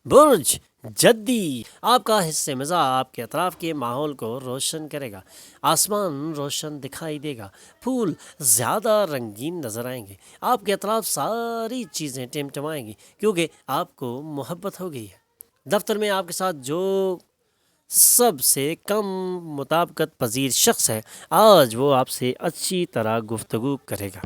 برج جدی آپ کا حصہ مزاح آپ کے اطراف کے ماحول کو روشن کرے گا۔ آسمان روشن دکھائی دے گا، پھول زیادہ رنگین نظر آئیں گے، آپ کے اطراف ساری چیزیں ٹمٹمائیں گی کیونکہ آپ کو محبت ہو گئی ہے۔ دفتر میں آپ کے ساتھ جو سب سے کم مطابقت پذیر شخص ہے، آج وہ آپ سے اچھی طرح گفتگو کرے گا۔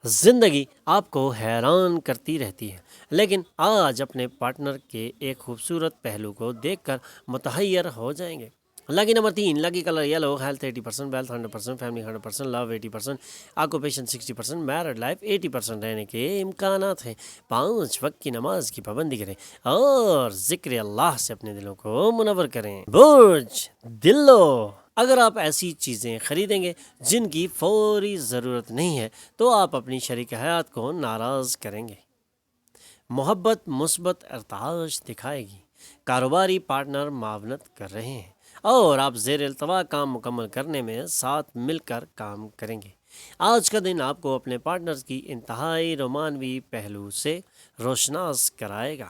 زندگی آپ کو حیران کرتی رہتی ہے، لیکن آج اپنے پارٹنر کے ایک خوبصورت پہلو کو دیکھ کر متحیر ہو جائیں گے۔ Lucky number 3، lucky colour yellow, health 80%، wealth 100%، family 100%، love 80%، occupation 60%، married life 80% رہنے کے امکانات ہیں۔ 5 وقت کی نماز کی پابندی کریں اور ذکر اللہ سے اپنے دلوں کو منور کریں۔ برج دلو اگر آپ ایسی چیزیں خریدیں گے جن کی فوری ضرورت نہیں ہے تو آپ اپنی شریک حیات کو ناراض کریں گے۔ محبت مثبت ارتعاش دکھائے گی، کاروباری پارٹنر معاونت کر رہے ہیں اور آپ زیر التوا کام مکمل کرنے میں ساتھ مل کر کام کریں گے۔ آج کا دن آپ کو اپنے پارٹنر کی انتہائی رومانوی پہلو سے روشناس کرائے گا۔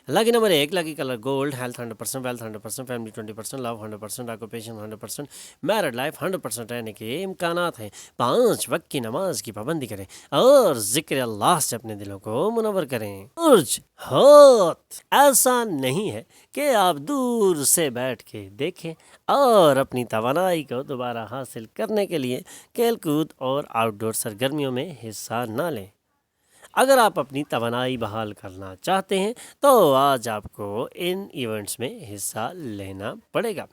Lucky number 1، lucky colour gold, health 100%، wealth 100%، family 20%، love 100%، occupation 100%، married life 100% رہنے کے امکانات ہیں۔ 5 وقت کی نماز کی پابندی کریں اور ذکر اللہ سے اپنے دلوں کو منور کریں۔ برج حوت ایسا نہیں ہے کہ آپ دور سے بیٹھ کے دیکھیں اور اپنی توانائی کو دوبارہ حاصل کرنے کے لیے کھیل کود اور آؤٹ ڈور سرگرمیوں میں حصہ نہ لیں۔ اگر آپ اپنی توانائی بحال کرنا چاہتے ہیں تو آج آپ کو ان ایونٹس میں حصہ لینا پڑے گا۔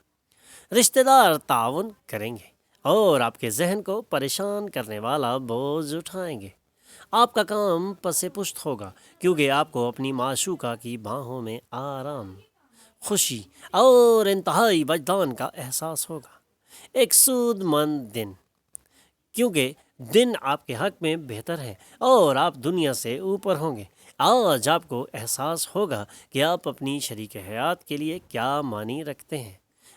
رشتہ دار تعاون کریں گے اور آپ کے ذہن کو پریشان کرنے والا بوجھ اٹھائیں گے۔ آپ کا کام پس پشت ہوگا کیونکہ آپ کو اپنی معشوقہ کی باہوں میں آرام، خوشی اور انتہائی وجدان کا احساس ہوگا۔ ایک سود مند دن کیونکہ دن آپ کے حق میں بہتر ہے اور آپ دنیا سے اوپر ہوں گے۔ آج آپ کو احساس ہوگا کہ آپ اپنی شریک حیات کے لیے کیا معنی رکھتے ہیں۔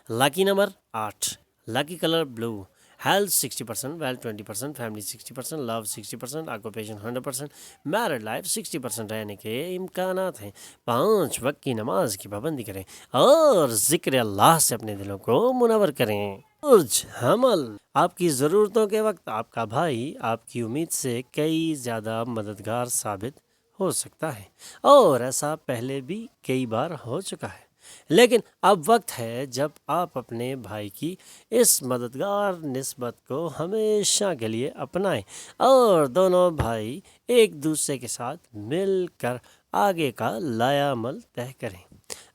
لکی نمبر 8، لکی colour blue, health 60%، wealth 20%، family 60%، love 60%، occupation 100%، married life 60% رہنے کے امکانات ہیں۔ 5 وقت کی نماز کی پابندی کریں اور ذکر اللہ سے اپنے دلوں کو منور کریں۔ برج حمل آپ کی ضرورتوں کے وقت آپ کا بھائی آپ کی امید سے کئی زیادہ مددگار ثابت ہو سکتا ہے اور ایسا پہلے بھی کئی بار ہو چکا ہے، لیکن اب وقت ہے جب آپ اپنے بھائی کی اس مددگار نسبت کو ہمیشہ کے لیے اپنائیں اور دونوں بھائی ایک دوسرے کے ساتھ مل کر آگے کا لائحہ عمل طے کریں۔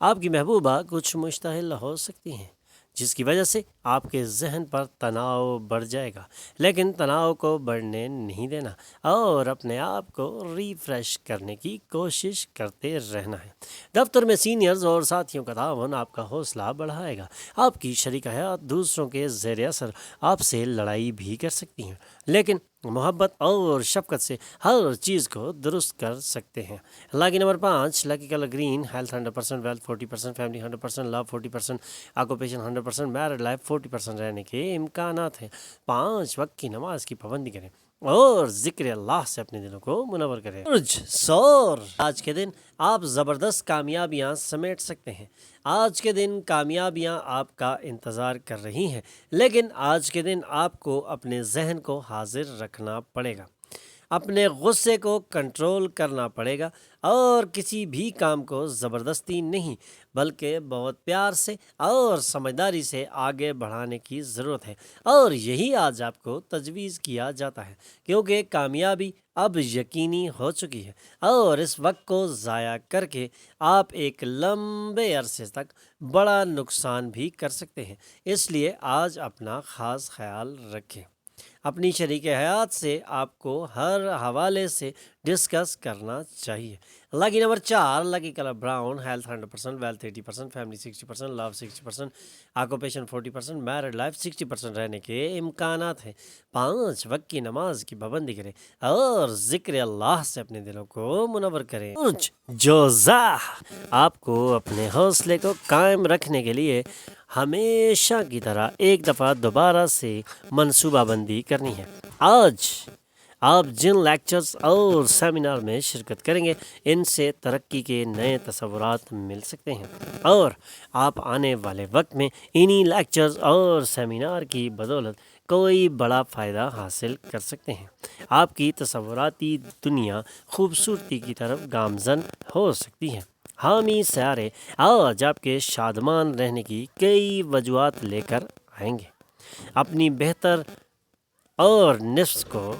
آپ کی محبوبہ کچھ مشتعل ہو سکتی ہیں جس کی وجہ سے آپ کے ذہن پر تناؤ بڑھ جائے گا، لیکن تناؤ کو بڑھنے نہیں دینا اور اپنے آپ کو ریفریش کرنے کی کوشش کرتے رہنا ہے۔ دفتر میں سینئرز اور ساتھیوں کا تعاون آپ کا حوصلہ بڑھائے گا۔ آپ کی شریک حیات دوسروں کے زیر اثر آپ سے لڑائی بھی کر سکتی ہیں، لیکن محبت اور شفقت سے ہر چیز کو درست کر سکتے ہیں۔ Lucky number 5، lucky colour green, health 100%، wealth 40%، family 100%، love 40%، occupation 100%، married life 40% رہنے کے امکانات ہیں۔ 5 وقت کی نماز کی پابندی کریں اور ذکر اللہ سے اپنے دلوں کو منور کریں۔ برج ثور آج کے دن آپ زبردست کامیابیاں سمیٹ سکتے ہیں۔ آج کے دن کامیابیاں آپ کا انتظار کر رہی ہیں، لیکن آج کے دن آپ کو اپنے ذہن کو حاضر رکھنا پڑے گا، اپنے غصے کو کنٹرول کرنا پڑے گا اور کسی بھی کام کو زبردستی نہیں بلکہ بہت پیار سے اور سمجھداری سے آگے بڑھانے کی ضرورت ہے، اور یہی آج آپ کو تجویز کیا جاتا ہے کیونکہ کامیابی اب یقینی ہو چکی ہے اور اس وقت کو ضائع کر کے آپ ایک لمبے عرصے تک بڑا نقصان بھی کر سکتے ہیں۔ اس لیے آج اپنا خاص خیال رکھیں۔ اپنی شریک حیات سے آپ کو ہر حوالے سے ڈسکس کرنا چاہیے۔ Lucky number 4، lucky colour brown, health 100%، wealth 80%، family 60%، love 60%، occupation 40%، married life 60% رہنے کے امکانات ہیں۔ 5 وقت کی نماز کی پابندی کریں اور ذکر اللہ سے اپنے دلوں کو منور کریں۔ برج جوزہ آپ کو اپنے حوصلے کو قائم رکھنے کے لیے ہمیشہ کی طرح ایک دفعہ دوبارہ سے منصوبہ بندی کرنی ہے۔ آج آپ جن لیکچرز اور سیمینار میں شرکت کریں گے ان سے ترقی کے نئے تصورات مل سکتے ہیں، اور آپ آنے والے وقت میں انہی لیکچرز اور سیمینار کی بدولت کوئی بڑا فائدہ حاصل کر سکتے ہیں۔ آپ کی تصوراتی دنیا خوبصورتی کی طرف گامزن ہو سکتی ہے۔ حامی سیارے آج آپ کے شادمان رہنے کی کئی وجوہات لے کر آئیں گے۔ اپنی بہتر اور نفس کو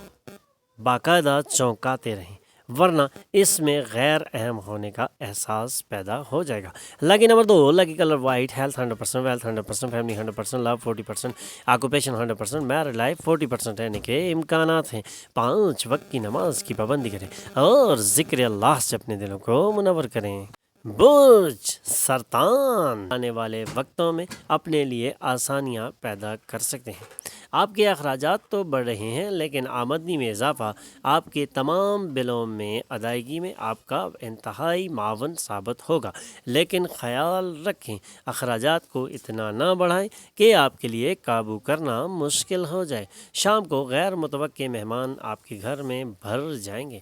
باقاعدہ چونکاتے رہیں، ورنہ اس میں غیر اہم ہونے کا احساس پیدا ہو جائے گا۔ Lucky number 2، lucky colour white, health 100%، wealth 100%، family 100%، love 40%، occupation 100%، married life 40% رہنے کے امکانات ہیں۔ 5 وقت کی نماز کی پابندی کریں اور ذکر اللہ سے اپنے دلوں کو منور کریں۔ برج سرطان آنے والے وقتوں میں اپنے لیے آسانیاں پیدا کر سکتے ہیں۔ آپ کے اخراجات تو بڑھ رہے ہیں، لیکن آمدنی میں اضافہ آپ کے تمام بلوں میں ادائیگی میں آپ کا انتہائی معاون ثابت ہوگا، لیکن خیال رکھیں اخراجات کو اتنا نہ بڑھائیں کہ آپ کے لیے قابو کرنا مشکل ہو جائے۔ شام کو غیر متوقع مہمان آپ کے گھر میں بھر جائیں گے۔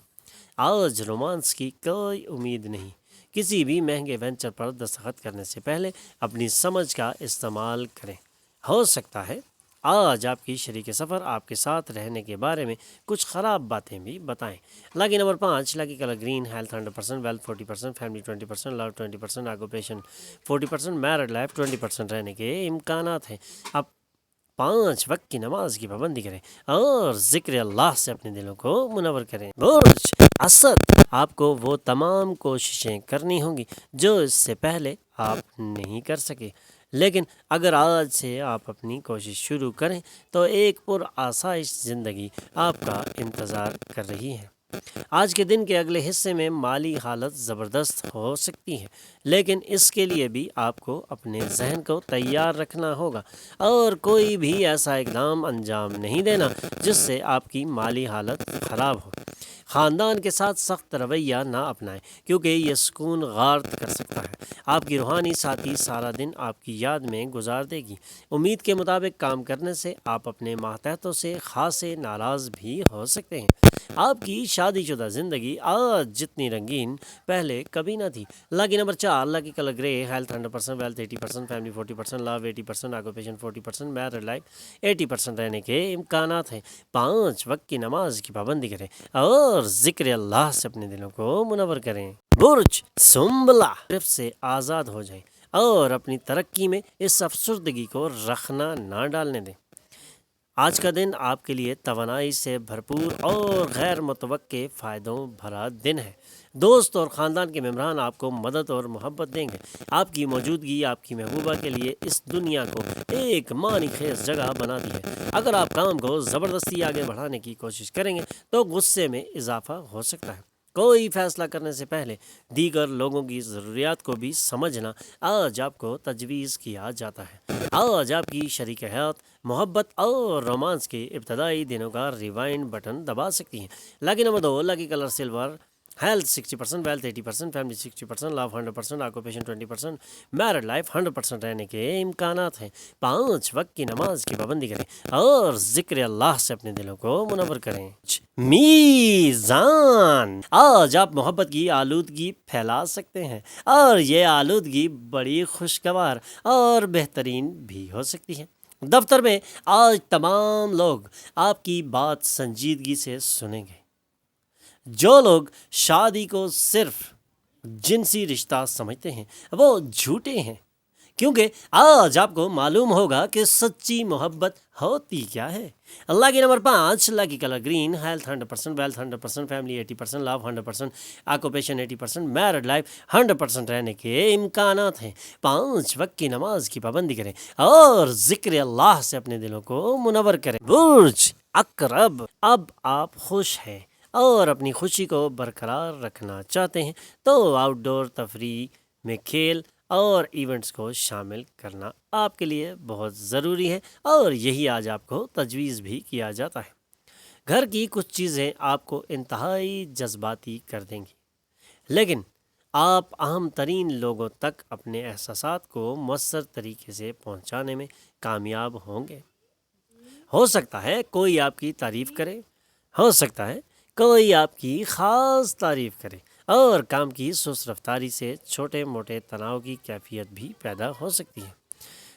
آج رومانس کی کوئی امید نہیں۔ کسی بھی مہنگے وینچر پر دستخط کرنے سے پہلے اپنی سمجھ کا استعمال کریں۔ ہو سکتا ہے آج آپ کی شریک سفر آپ کے ساتھ رہنے کے بارے میں کچھ خراب باتیں بھی بتائیں۔ Lucky number 5، lucky colour green, health 100%، wealth 40%، family 20%، love 20%، occupation 40%، married life 20% رہنے کے امکانات ہیں۔ اب 5 وقت کی نماز کی پابندی کریں اور ذکر اللہ سے اپنے دلوں کو منور کریں۔ برج اسد آپ کو وہ تمام کوششیں کرنی ہوں گی جو اس سے پہلے آپ نہیں کر سکے، لیکن اگر آج سے آپ اپنی کوشش شروع کریں تو ایک پرآسائش زندگی آپ کا انتظار کر رہی ہے۔ آج کے دن کے اگلے حصے میں مالی حالت زبردست ہو سکتی ہے، لیکن اس کے لیے بھی آپ کو اپنے ذہن کو تیار رکھنا ہوگا اور کوئی بھی ایسا اقدام انجام نہیں دینا جس سے آپ کی مالی حالت خراب ہو۔ خاندان کے ساتھ سخت رویہ نہ اپنائیں، کیونکہ یہ سکون غارت کر سکتا ہے۔ آپ کی روحانی ساتھی سارا دن آپ کی یاد میں گزار دے گی۔ امید کے مطابق کام کرنے سے آپ اپنے ماتحتوں سے خاصے ناراض بھی ہو سکتے ہیں۔ آپ کی شادی شدہ زندگی آج جتنی رنگین پہلے کبھی نہ تھی۔ لکی نمبر 4، لکی کلر گرے، ہیلتھ 100%، ویلتھ 80%، فیملی 40%، لو 80%، آکوپیشن 40%، میرڈ لائف 80% رہنے کے امکانات ہیں۔ 5 وقت کی نماز کی پابندی کریں اور ذکر اللہ سے اپنے دلوں کو منور کریں۔ برج سنبلہ صرف سے آزاد ہو جائیں اور اپنی ترقی میں اس افسردگی کو رخنا نہ ڈالنے دیں۔ آج کا دن آپ کے لیے توانائی سے بھرپور اور غیر متوقع فائدوں بھرا دن ہے۔ دوست اور خاندان کے ممبران آپ کو مدد اور محبت دیں گے۔ آپ کی موجودگی آپ کی محبوبہ کے لیے اس دنیا کو ایک معنی خیز جگہ بناتی ہے۔ اگر آپ کام کو زبردستی آگے بڑھانے کی کوشش کریں گے تو غصے میں اضافہ ہو سکتا ہے۔ کوئی فیصلہ کرنے سے پہلے دیگر لوگوں کی ضروریات کو بھی سمجھنا آج آپ کو تجویز کیا جاتا ہے۔ آج آپ کی شریک حیات محبت اور رومانس کے ابتدائی دنوں کا ریوائنڈ بٹن دبا سکتی ہیں۔ Lucky number 2، lucky colour silver, health 60%، wealth 80%، family 60%، love 100%، occupation 20%، married life 100% رہنے کے امکانات ہیں۔ 5 وقت کی نماز کی پابندی کریں اور ذکر اللہ سے اپنے دلوں کو منور کریں۔ میزان آج آپ محبت کی آلودگی پھیلا سکتے ہیں، اور یہ آلودگی بڑی خوشگوار اور بہترین بھی ہو سکتی ہے۔ دفتر میں آج تمام لوگ آپ کی بات سنجیدگی سے سنیں گے۔ جو لوگ شادی کو صرف جنسی رشتہ سمجھتے ہیں وہ جھوٹے ہیں، کیونکہ آج آپ کو معلوم ہوگا کہ سچی محبت ہوتی کیا ہے۔ Lucky number 5، lucky colour green, health 100%، wealth 100%، family 80%، love 100%، occupation 80%، married life 100% رہنے کے امکانات ہیں۔ 5 وقت کی نماز کی پابندی کریں اور ذکر اللہ سے اپنے دلوں کو منور کریں۔ برج عقرب اب آپ خوش ہیں اور اپنی خوشی کو برقرار رکھنا چاہتے ہیں تو آؤٹ ڈور تفریح میں کھیل اور ایونٹس کو شامل کرنا آپ کے لیے بہت ضروری ہے، اور یہی آج آپ کو تجویز بھی کیا جاتا ہے۔ گھر کی کچھ چیزیں آپ کو انتہائی جذباتی کر دیں گی، لیکن آپ اہم ترین لوگوں تک اپنے احساسات کو مؤثر طریقے سے پہنچانے میں کامیاب ہوں گے۔ ہو سکتا ہے کوئی آپ کی تعریف کرے، ہو سکتا ہے کوئی آپ کی خاص تعریف کرے اور کام کی سست رفتاری سے چھوٹے موٹے تناؤ کی کیفیت بھی پیدا ہو سکتی ہے۔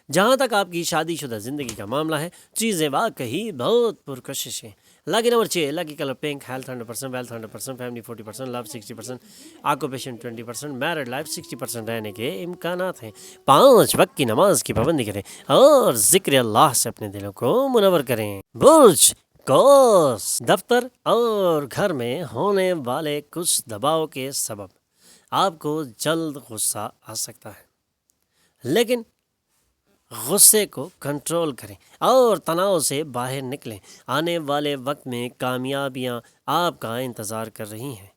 جہاں تک آپ کی شادی شدہ زندگی کا معاملہ ہے، چیزیں واقعی بہت پرکشش ہیں۔ Lucky number 6، lucky colour pink, health 100%، wealth 100%، family 40%، love 60%، occupation 20%، married life 60% رہنے کے امکانات ہیں۔ 5 وقت کی نماز کی پابندی کریں اور ذکر اللہ سے اپنے دلوں کو منور کریں۔ برج قوس، دفتر اور گھر میں ہونے والے کچھ دباؤ کے سبب آپ کو جلد غصہ آ سکتا ہے، لیکن غصے کو کنٹرول کریں اور تناؤ سے باہر نکلیں۔ آنے والے وقت میں کامیابیاں آپ کا انتظار کر رہی ہیں۔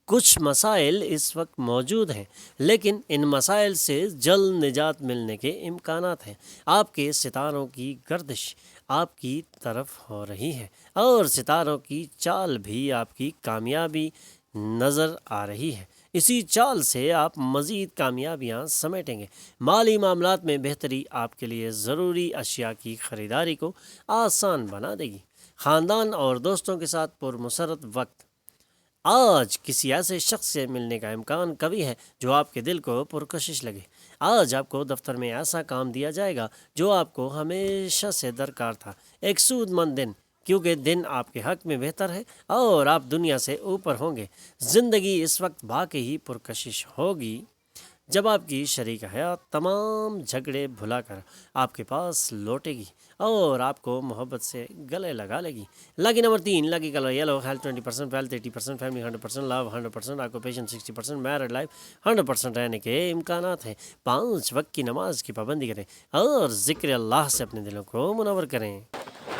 کچھ مسائل اس وقت موجود ہیں، لیکن ان مسائل سے جلد نجات ملنے کے امکانات ہیں۔ آپ کے ستاروں کی گردش آپ کی طرف ہو رہی ہے اور ستاروں کی چال بھی آپ کی کامیابی نظر آ رہی ہے۔ اسی چال سے آپ مزید کامیابیاں سمیٹیں گے۔ مالی معاملات میں بہتری آپ کے لیے ضروری اشیاء کی خریداری کو آسان بنا دے گی۔ خاندان اور دوستوں کے ساتھ پرمسرت وقت۔ آج کسی ایسے شخص سے ملنے کا امکان قوی ہے جو آپ کے دل کو پرکشش لگے۔ آج آپ کو دفتر میں ایسا کام دیا جائے گا جو آپ کو ہمیشہ سے درکار تھا۔ ایک سود مند دن، کیونکہ دن آپ کے حق میں بہتر ہے اور آپ دنیا سے اوپر ہوں گے۔ زندگی اس وقت واقعی پرکشش ہوگی جب آپ کی شریک حیات تمام جھگڑے بھلا کر آپ کے پاس لوٹے گی اور آپ کو محبت سے گلے لگا لے گی۔ Lucky number 3، lucky colour yellow, health 20%، wealth 80%، family 100%، love 100%، occupation 60%، married life 100% رہنے کے امکانات ہیں۔ 5 وقت کی نماز کی پابندی کریں اور ذکر اللہ سے اپنے دلوں کو منور کریں۔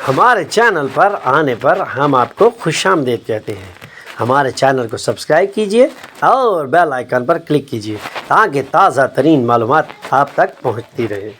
ہمارے چینل پر آنے پر ہم آپ کو خوش آمدید کہتے ہیں۔ ہمارے چینل کو سبسکرائب کیجئے اور بیل آئیکن پر کلک کیجئے تاکہ تازہ ترین معلومات آپ تک پہنچتی رہے۔